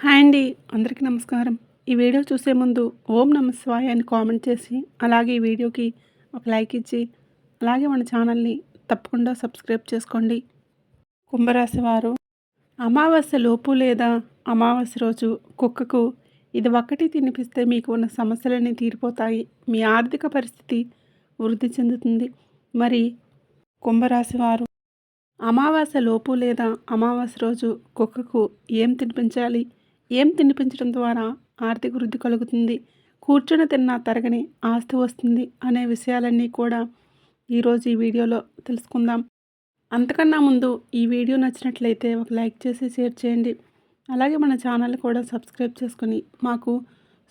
Hi అండి. అందరికీ నమస్కారం. ఈ వీడియో చూసే ముందు ఓం నమ శివాయ అని కామెంట్ చేసి, అలాగే ఈ వీడియోకి ఒక లైక్ ఇచ్చి, అలాగే మన ఛానల్ని తప్పకుండా సబ్స్క్రైబ్ చేసుకోండి. కుంభరాశి వారు అమావాస్య లోపు లేదా అమావాస్య రోజు కుక్కకు ఇది ఒక్కటి తినిపిస్తే మీకు ఉన్న సమస్యలన్నీ తీరిపోతాయి. మీ ఆర్థిక పరిస్థితి వృద్ధి చెందుతుంది. మరి కుంభరాశి వారు అమావాస్య లోపు లేదా అమావాస్య రోజు కుక్కకు ఏం తినిపించాలి? ఏం తినిపించడం ద్వారా ఆర్థిక వృద్ధి కలుగుతుంది? కూర్చొని తిన్నా తరగని ఆస్తి వస్తుంది అనే విషయాలన్నీ కూడా ఈరోజు ఈ వీడియోలో తెలుసుకుందాం. అంతకన్నా ముందు ఈ వీడియో నచ్చినట్లయితే ఒక లైక్ చేసి షేర్ చేయండి. అలాగే మన ఛానల్ కూడా సబ్స్క్రైబ్ చేసుకొని మాకు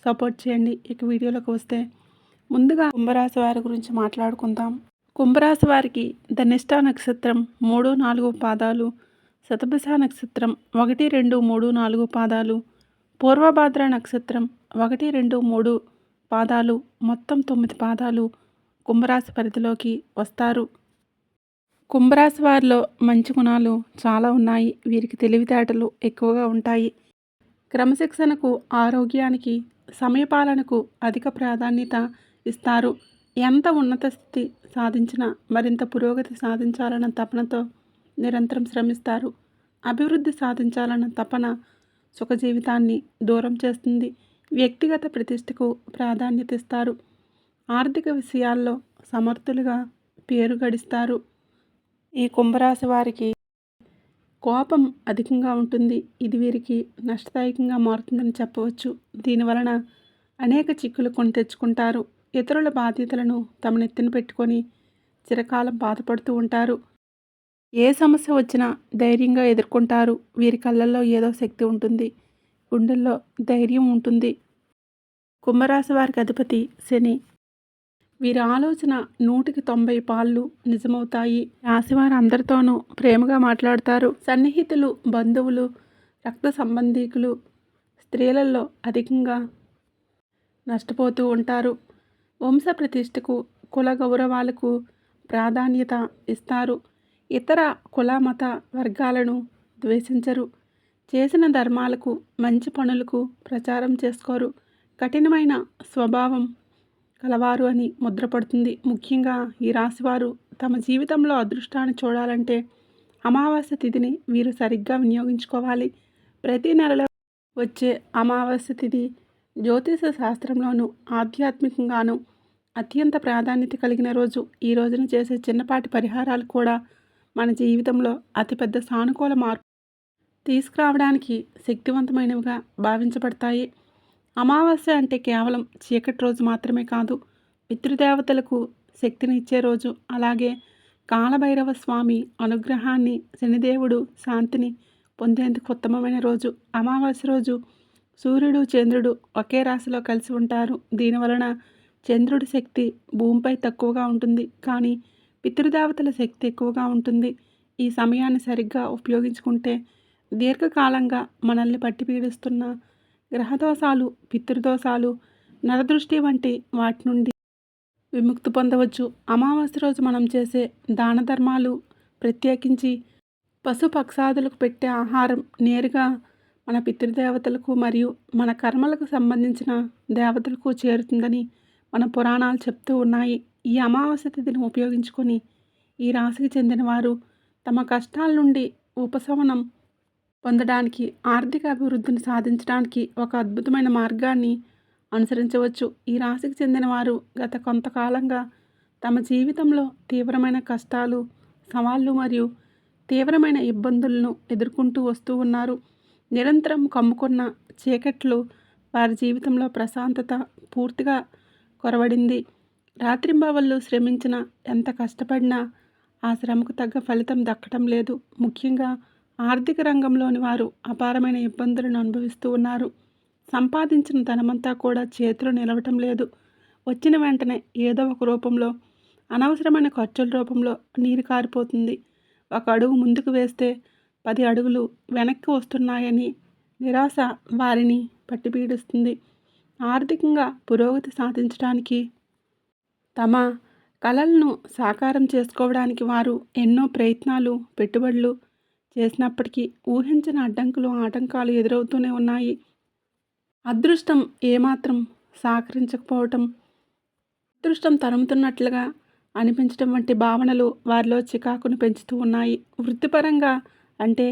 సపోర్ట్ చేయండి. ఇక వీడియోలోకి వస్తే ముందుగా కుంభరాశి వారి గురించి మాట్లాడుకుందాం. కుంభరాశి వారికి ధనిష్ట నక్షత్రం 3, 4 పాదాలు, శతభిష నక్షత్రం 1, 2, 3, 4 పాదాలు, పూర్వభాద్ర నక్షత్రం 1, 2, 3 పాదాలు, మొత్తం 9 పాదాలు కుంభరాశి పరిధిలోకి వస్తారు. కుంభరాశి వారిలో మంచి గుణాలు చాలా ఉన్నాయి. వీరికి తెలివితేటలు ఎక్కువగా ఉంటాయి. క్రమశిక్షణకు, ఆరోగ్యానికి, సమయపాలనకు అధిక ప్రాధాన్యత ఇస్తారు. ఎంత ఉన్నత స్థితి సాధించినా మరింత పురోగతి సాధించాలన్న తపనతో నిరంతరం శ్రమిస్తారు. అభివృద్ధి సాధించాలన్న తపన సుఖ జీవితాన్ని దూరం చేస్తుంది. వ్యక్తిగత ప్రతిష్టకు ప్రాధాన్యత ఇస్తారు. ఆర్థిక విషయాల్లో సమర్థులుగా పేరు గడిస్తారు. ఈ కుంభరాశి వారికి కోపం అధికంగా ఉంటుంది. ఇది వీరికి నష్టదాయకంగా మారుతుందని చెప్పవచ్చు. దీనివలన అనేక చిక్కులు కొని తెచ్చుకుంటారు. ఇతరుల బాధ్యతలను తమ నెత్తిన పెట్టుకొని చిరకాలం బాధపడుతూ ఉంటారు. ఏ సమస్య వచ్చినా ధైర్యంగా ఎదుర్కొంటారు. వీరి కళ్ళల్లో ఏదో శక్తి ఉంటుంది. గుండెల్లో ధైర్యం ఉంటుంది. కుంభరాశి వారికి అధిపతి శని. వీరి ఆలోచన 100కి 90 పాళ్ళు నిజమవుతాయి. రాశివారు అందరితోనూ ప్రేమగా మాట్లాడతారు. సన్నిహితులు, బంధువులు, రక్త సంబంధీకులు, స్త్రీలలో అధికంగా నష్టపోతూ ఉంటారు. వంశ ప్రతిష్టకు, కుల గౌరవాలకు ప్రాధాన్యత ఇస్తారు. ఇతర కుల మత వర్గాలను ద్వేషించరు. చేసిన ధర్మాలకు, మంచి పనులకు ప్రచారం చేసుకోరు. కఠినమైన స్వభావం కలవారు అని ముద్రపడుతుంది. ముఖ్యంగా ఈ రాశివారు తమ జీవితంలో అదృష్టాన్ని చూడాలంటే అమావాస్య తిథిని వీరు సరిగ్గా వినియోగించుకోవాలి. ప్రతి నెలలో వచ్చే అమావాస్య తిథి జ్యోతిష శాస్త్రంలోనూ ఆధ్యాత్మికంగానూ అత్యంత ప్రాధాన్యత కలిగిన రోజు. ఈ రోజున చేసే చిన్నపాటి పరిహారాలు కూడా మన జీవితంలో అతిపెద్ద సానుకూల మార్పు తీసుకురావడానికి శక్తివంతమైనవిగా భావించబడతాయి. అమావాస్య అంటే కేవలం చీకటి రోజు మాత్రమే కాదు, పితృదేవతలకు శక్తిని ఇచ్చే రోజు. అలాగే కాలభైరవ స్వామి అనుగ్రహాన్ని, శనిదేవుడు శాంతిని పొందేందుకు ఉత్తమమైన రోజు. అమావాస్య రోజు సూర్యుడు, చంద్రుడు ఒకే రాశిలో కలిసి ఉంటారు. దీనివలన చంద్రుడి శక్తి భూమిపై తక్కువగా ఉంటుంది, కానీ పితృదేవతల శక్తి ఎక్కువగా ఉంటుంది. ఈ సమయాన్ని సరిగ్గా ఉపయోగించుకుంటే దీర్ఘకాలంగా మనల్ని పట్టి పీడిస్తున్న గ్రహదోషాలు, పితృదోషాలు, నరదృష్టి వంటి వాటి నుండి విముక్తి పొందవచ్చు. అమావాస్య రోజు మనం చేసే దాన ధర్మాలు, ప్రత్యేకించి పశు పక్షాదులకు పెట్టే ఆహారం నేరుగా మన పితృదేవతలకు మరియు మన కర్మలకు సంబంధించిన దేవతలకు చేరుతుందని మన పురాణాలు చెప్తూ ఉన్నాయి. ఈ అమావాస్య తిథిని ఉపయోగించుకొని ఈ రాశికి చెందిన వారు తమ కష్టాల నుండి ఉపశమనం పొందడానికి, ఆర్థిక అభివృద్ధిని సాధించడానికి ఒక అద్భుతమైన మార్గాన్ని అనుసరించవచ్చు. ఈ రాశికి చెందిన వారు గత కొంతకాలంగా తమ జీవితంలో తీవ్రమైన కష్టాలు, సవాళ్ళు మరియు తీవ్రమైన ఇబ్బందులను ఎదుర్కొంటూ వస్తూ ఉన్నారు. నిరంతరం కమ్ముకున్న చీకట్లు వారి జీవితంలో ప్రశాంతత పూర్తిగా కొరవడింది. రాత్రింబవళ్ళు శ్రమించిన, ఎంత కష్టపడినా ఆ శ్రమకు తగ్గ ఫలితం దక్కడం లేదు. ముఖ్యంగా ఆర్థిక రంగంలోని వారు అపారమైన ఇబ్బందులను అనుభవిస్తూ ఉన్నారు. సంపాదించిన ధనమంతా కూడా చేతిలో నిలవటం లేదు. వచ్చిన వెంటనే ఏదో ఒక రూపంలో, అనవసరమైన ఖర్చుల రూపంలో నీరు కారిపోతుంది. ఒక అడుగు ముందుకు వేస్తే 10 అడుగులు వెనక్కి వస్తున్నాయని నిరాశ వారిని పట్టిపీడిస్తుంది. ఆర్థికంగా పురోగతి సాధించడానికి, తమ కలలను సాకారం చేసుకోవడానికి వారు ఎన్నో ప్రయత్నాలు, పెట్టుబడులు చేసినప్పటికీ ఊహించని అడ్డంకులు, ఆటంకాలు ఎదురవుతూనే ఉన్నాయి. అదృష్టం ఏమాత్రం సహకరించకపోవటం, అదృష్టం తరుముతున్నట్లుగా అనిపించటం వంటి భావనలు వారిలో చికాకును పెంచుతూ ఉన్నాయి. వృత్తిపరంగా అంటే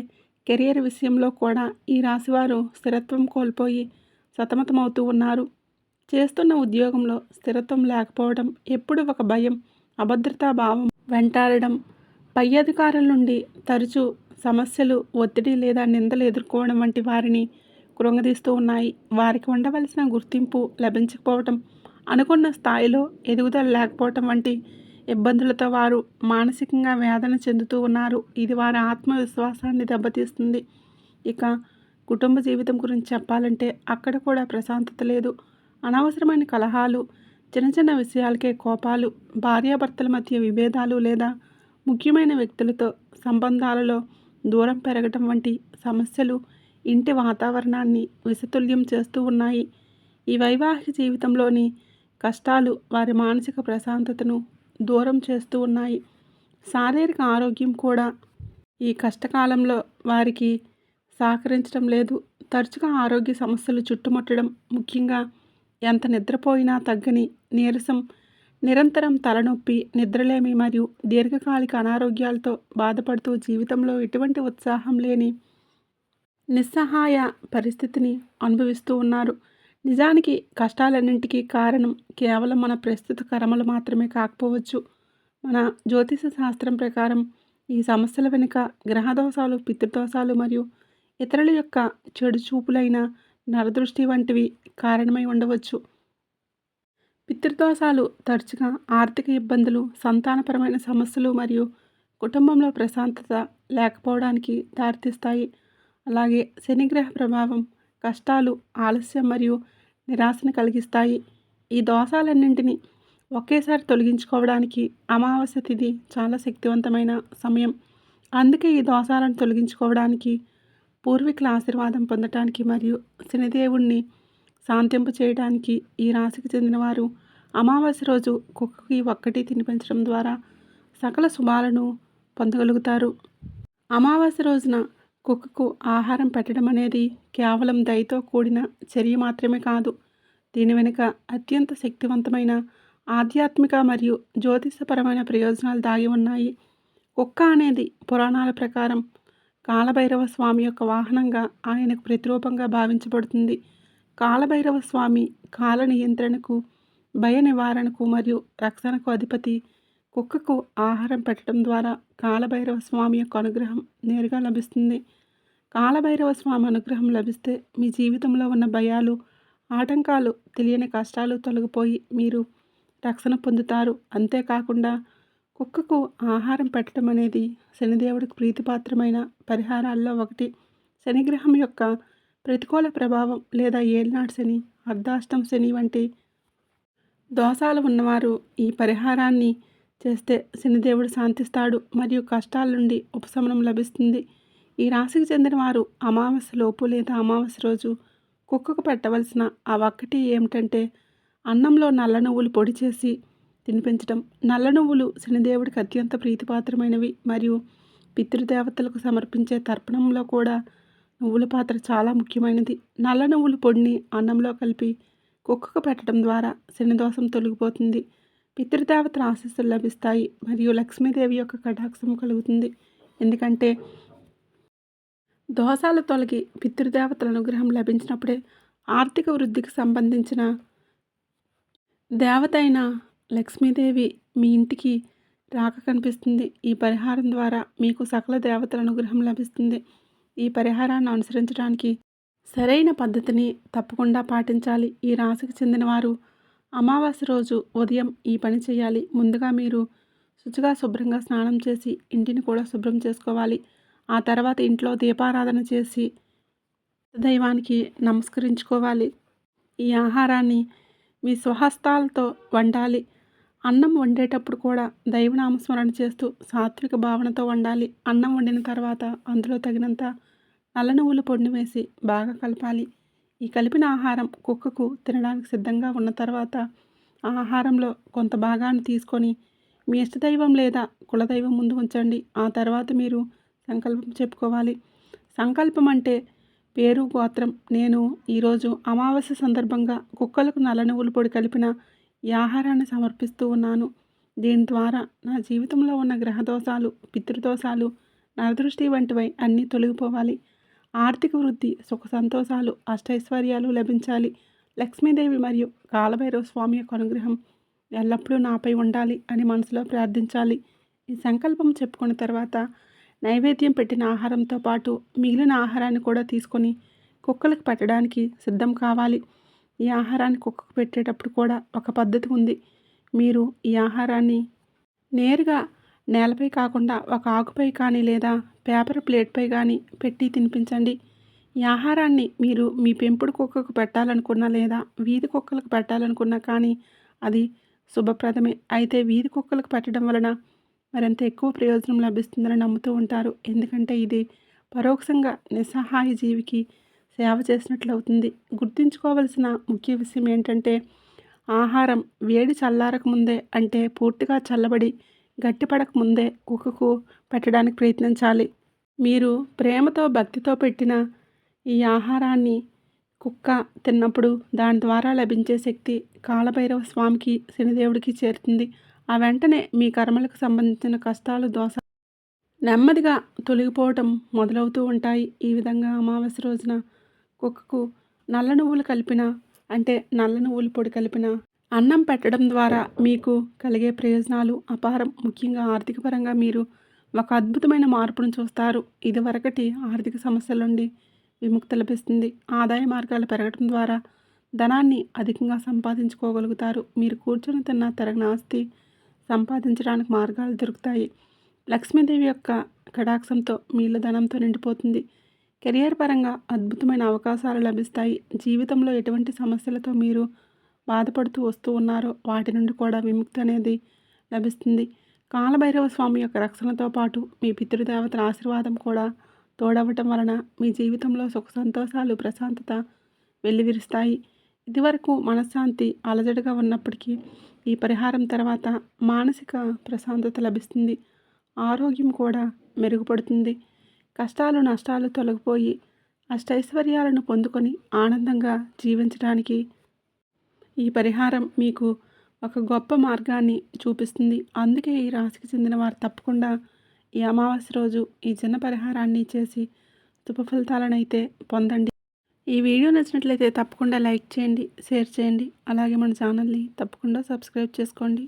కెరియర్ విషయంలో కూడా ఈ రాశివారు స్థిరత్వం కోల్పోయి సతమతమవుతూ ఉన్నారు. చేస్తున్న ఉద్యోగంలో స్థిరత్వం లేకపోవడం, ఎప్పుడు ఒక భయం, అభద్రతా భావం వెంటాడడం, పై అధికారుల నుండి తరచూ సమస్యలు, ఒత్తిడి లేదా నిందలు ఎదుర్కోవడం వంటి వారిని కృంగదీస్తూ ఉన్నాయి. వారికి ఉండవలసిన గుర్తింపు లభించకపోవటం, అనుకున్న స్థాయిలో ఎదుగుదల లేకపోవటం వంటి ఇబ్బందులతో వారు మానసికంగా వేదన చెందుతూ ఉన్నారు. ఇది వారి ఆత్మవిశ్వాసాన్ని దెబ్బతీస్తుంది. ఇక కుటుంబ జీవితం గురించి చెప్పాలంటే అక్కడ కూడా ప్రశాంతత లేదు. అనవసరమైన కలహాలు, చిన్న చిన్న విషయాలకే కోపాలు, భార్యాభర్తల మధ్య విభేదాలు లేదా ముఖ్యమైన వ్యక్తులతో సంబంధాలలో దూరం పెరగటం వంటి సమస్యలు ఇంటి వాతావరణాన్ని విషతుల్యం చేస్తూ ఉన్నాయి. ఈ వైవాహిక జీవితంలోని కష్టాలు వారి మానసిక ప్రశాంతతను దూరం చేస్తూ ఉన్నాయి. శారీరక ఆరోగ్యం కూడా ఈ కష్టకాలంలో వారికి సహకరించడం లేదు. తరచుగా ఆరోగ్య సమస్యలు చుట్టుముట్టడం, ముఖ్యంగా ఎంత నిద్రపోయినా తగ్గని నీరసం, నిరంతరం తలనొప్పి, నిద్రలేమి మరియు దీర్ఘకాలిక అనారోగ్యాలతో బాధపడుతూ జీవితంలో ఎటువంటి ఉత్సాహం లేని నిస్సహాయ పరిస్థితిని అనుభవిస్తూ ఉన్నారు. నిజానికి కష్టాలన్నింటికీ కారణం కేవలం మన ప్రస్తుత కర్మలు మాత్రమే కాకపోవచ్చు. మన జ్యోతిష శాస్త్రం ప్రకారం ఈ సమస్యల వెనుక గ్రహదోషాలు, పితృదోషాలు మరియు ఇతరుల యొక్క చెడు చూపులైన నరదృష్టి వంటివి కారణమై ఉండవచ్చు. పితృదోషాలు తరచుగా ఆర్థిక ఇబ్బందులు, సంతానపరమైన సమస్యలు మరియు కుటుంబంలో ప్రశాంతత లేకపోవడానికి దారితీస్తాయి. అలాగే శనిగ్రహ ప్రభావం కష్టాలు, ఆలస్యం మరియు నిరాశను కలిగిస్తాయి. ఈ దోషాలన్నింటినీ ఒకేసారి తొలగించుకోవడానికి అమావాస్య తిథి చాలా శక్తివంతమైన సమయం. అందుకే ఈ దోషాలను తొలగించుకోవడానికి, పూర్వీకుల ఆశీర్వాదం పొందటానికి మరియు శనిదేవుణ్ణి శాంతింప చేయడానికి ఈ రాశికి చెందినవారు అమావాస్య రోజు కుక్కకి ఒక్కటి తినిపించడం ద్వారా సకల శుభాలను పొందగలుగుతారు. అమావాస్య రోజున కుక్కకు ఆహారం పెట్టడం అనేది కేవలం దయతో కూడిన చర్య మాత్రమే కాదు. దీని వెనుక అత్యంత శక్తివంతమైన ఆధ్యాత్మిక మరియు జ్యోతిషపరమైన ప్రయోజనాలు దాగి ఉన్నాయి. కుక్క అనేది పురాణాల ప్రకారం కాలభైరవ స్వామి యొక్క వాహనంగా, ఆయనకు ప్రతిరూపంగా భావించబడుతుంది. కాలభైరవ స్వామి కాల నియంత్రణకు, భయ నివారణకు మరియు రక్షణకు అధిపతి. కుక్కకు ఆహారం పెట్టడం ద్వారా కాలభైరవ స్వామి యొక్క అనుగ్రహం నేరుగా లభిస్తుంది. కాలభైరవ స్వామి అనుగ్రహం లభిస్తే మీ జీవితంలో ఉన్న భయాలు, ఆటంకాలు, తెలియని కష్టాలు తొలగిపోయి మీరు రక్షణ పొందుతారు. అంతేకాకుండా కుక్కకు ఆహారం పెట్టడం అనేది శనిదేవుడికి ప్రీతిపాత్రమైన పరిహారాల్లో ఒకటి. శనిగ్రహం యొక్క ప్రతికూల ప్రభావం లేదా ఏలినాటి శని, అర్ధాష్టం శని వంటి దోషాలు ఉన్నవారు ఈ పరిహారాన్ని చేస్తే శనిదేవుడు శాంతిస్తాడు మరియు కష్టాల నుండి ఉపశమనం లభిస్తుంది. ఈ రాశికి చెందిన వారు అమావాస్య లోపు లేదా అమావాస్య రోజు కుక్కకు పెట్టవలసిన ఆ ఒక్కటి ఏమిటంటే అన్నంలో నల్ల నువ్వులు పొడి చేసి తినిపించడం. నల్ల నువ్వులు శనిదేవుడికి అత్యంత ప్రీతిపాత్రమైనవి మరియు పితృదేవతలకు సమర్పించే తర్పణంలో కూడా నువ్వుల పాత్ర చాలా ముఖ్యమైనది. నల్ల నువ్వుల పొడిని అన్నంలో కలిపి కుక్కకు పెట్టడం ద్వారా శనిదోషం తొలగిపోతుంది, పితృదేవతల ఆశీస్సులు లభిస్తాయి మరియు లక్ష్మీదేవి యొక్క కటాక్షం కలుగుతుంది. ఎందుకంటే దోషాలు తొలగి పితృదేవతల అనుగ్రహం లభించినప్పుడే ఆర్థిక వృద్ధికి సంబంధించిన దేవత అయిన లక్ష్మీదేవి మీ ఇంటికి రాక కనిపిస్తుంది. ఈ పరిహారం ద్వారా మీకు సకల దేవతల అనుగ్రహం లభిస్తుంది. ఈ పరిహారాన్ని అనుసరించడానికి సరైన పద్ధతిని తప్పకుండా పాటించాలి. ఈ రాశికి చెందిన వారు అమావాస్య రోజు ఉదయం ఈ పని చేయాలి. ముందుగా మీరు శుచిగా శుభ్రంగా స్నానం చేసి ఇంటిని కూడా శుభ్రం చేసుకోవాలి. ఆ తర్వాత ఇంట్లో దీపారాధన చేసి దైవానికి నమస్కరించుకోవాలి. ఈ ఆహారాన్ని మీ స్వహస్తాలతో వండాలి. అన్నం వండేటప్పుడు కూడా దైవనామస్మరణ చేస్తూ సాత్విక భావనతో వండాలి. అన్నం వండిన తర్వాత అందులో తగినంత నల్ల నువ్వుల పొడిని వేసి బాగా కలపాలి. ఈ కలిపిన ఆహారం కుక్కకు తినడానికి సిద్ధంగా ఉన్న తర్వాత ఆ ఆహారంలో కొంత భాగాన్ని తీసుకొని మీ ఇష్టదైవం లేదా కులదైవం ముందు ఉంచండి. ఆ తర్వాత మీరు సంకల్పం చెప్పుకోవాలి. సంకల్పం అంటే పేరు, గోత్రం. నేను ఈరోజు అమావాస్య సందర్భంగా కుక్కలకు నల్ల నువ్వుల పొడి కలిపిన ఈ ఆహారాన్ని సమర్పిస్తూ ఉన్నాను. దీని ద్వారా నా జీవితంలో ఉన్న గ్రహదోషాలు, పితృదోషాలు, నరదృష్టి వంటివై అన్నీ తొలగిపోవాలి. ఆర్థిక వృద్ధి, సుఖ సంతోషాలు, అష్టైశ్వర్యాలు లభించాలి. లక్ష్మీదేవి మరియు కాలభైరవ స్వామి యొక్క అనుగ్రహం ఎల్లప్పుడూ నాపై ఉండాలి అని మనసులో ప్రార్థించాలి. ఈ సంకల్పం చెప్పుకున్న తర్వాత నైవేద్యం పెట్టిన ఆహారంతో పాటు మిగిలిన ఆహారాన్ని కూడా తీసుకొని కుక్కలకు పెట్టడానికి సిద్ధం కావాలి. ఈ ఆహారాన్ని కుక్కకు పెట్టేటప్పుడు కూడా ఒక పద్ధతి ఉంది. మీరు ఈ ఆహారాన్ని నేరుగా నేలపై కాకుండా ఒక ఆకుపై కానీ లేదా పేపర్ ప్లేట్పై కానీ పెట్టి తినిపించండి. ఈ ఆహారాన్ని మీరు మీ పెంపుడు కుక్కకు పెట్టాలనుకున్నా లేదా వీధి కుక్కలకు పెట్టాలనుకున్నా కానీ అది శుభప్రదమే. అయితే వీధి కుక్కలకు పెట్టడం వలన మరింత ఎక్కువ ప్రయోజనం లభిస్తుందని నమ్ముతూ ఉంటారు. ఎందుకంటే ఇది పరోక్షంగా నిస్సహాయ జీవికి సేవ చేసినట్లు అవుతుంది. గుర్తుంచుకోవలసిన ముఖ్య విషయం ఏంటంటే ఆహారం వేడి చల్లారక ముందే, అంటే పూర్తిగా చల్లబడి గట్టిపడక ముందే కుక్కకు పెట్టడానికి ప్రయత్నించాలి. మీరు ప్రేమతో భక్తితో పెట్టిన ఈ ఆహారాన్ని కుక్క తిన్నప్పుడు దాని ద్వారా లభించే శక్తి కాలభైరవ స్వామికి, శనిదేవుడికి చేరుతుంది. ఆ వెంటనే మీ కర్మలకు సంబంధించిన కష్టాలు, దోషాలు నెమ్మదిగా తొలగిపోవటం మొదలవుతూ ఉంటాయి. ఈ విధంగా అమావాస్య రోజున కుక్కకు నల్ల నువ్వులు కలిపిన, అంటే నల్ల నువ్వుల పొడి కలిపిన అన్నం పెట్టడం ద్వారా మీకు కలిగే ప్రయోజనాలు అపారం. ముఖ్యంగా ఆర్థిక పరంగా మీరు ఒక అద్భుతమైన మార్పును చూస్తారు. ఇదివరకటి ఆర్థిక సమస్యల నుండి విముక్తి లభిస్తుంది. ఆదాయ మార్గాలు పెరగడం ద్వారా ధనాన్ని అధికంగా సంపాదించుకోగలుగుతారు. మీరు కూర్చొని తిన్న తరగని ఆస్తి సంపాదించడానికి మార్గాలు దొరుకుతాయి. లక్ష్మీదేవి యొక్క కటాక్షంతో మీ ఇల్లు ధనంతో నిండిపోతుంది. కెరియర్ పరంగా అద్భుతమైన అవకాశాలు లభిస్తాయి. జీవితంలో ఎటువంటి సమస్యలతో మీరు బాధపడుతూ వస్తూ ఉన్నారో వాటి నుండి కూడా విముక్తి అనేది లభిస్తుంది. కాలభైరవ స్వామి యొక్క రక్షణతో పాటు మీ పితృదేవతల ఆశీర్వాదం కూడా తోడవటం వలన మీ జీవితంలో సుఖ సంతోషాలు, ప్రశాంతత వెల్లివిరుస్తాయి. ఇదివరకు మనశ్శాంతి అలజడిగా ఉన్నప్పటికీ ఈ పరిహారం తర్వాత మానసిక ప్రశాంతత లభిస్తుంది. ఆరోగ్యం కూడా మెరుగుపడుతుంది. కష్టాలు, నష్టాలు తొలగిపోయి అష్టైశ్వర్యాలను పొందుకొని ఆనందంగా జీవించడానికి ఈ పరిహారం మీకు ఒక గొప్ప మార్గాన్ని చూపిస్తుంది. అందుకే ఈ రాశికి చెందిన వారు తప్పకుండా ఈ అమావాస్య రోజు ఈ చిన్న పరిహారాన్ని చేసి శుభ ఫలితాలను అయితే పొందండి. ఈ వీడియో నచ్చినట్లయితే తప్పకుండా లైక్ చేయండి, షేర్ చేయండి. అలాగే మన ఛానల్ని తప్పకుండా సబ్స్క్రైబ్ చేసుకోండి.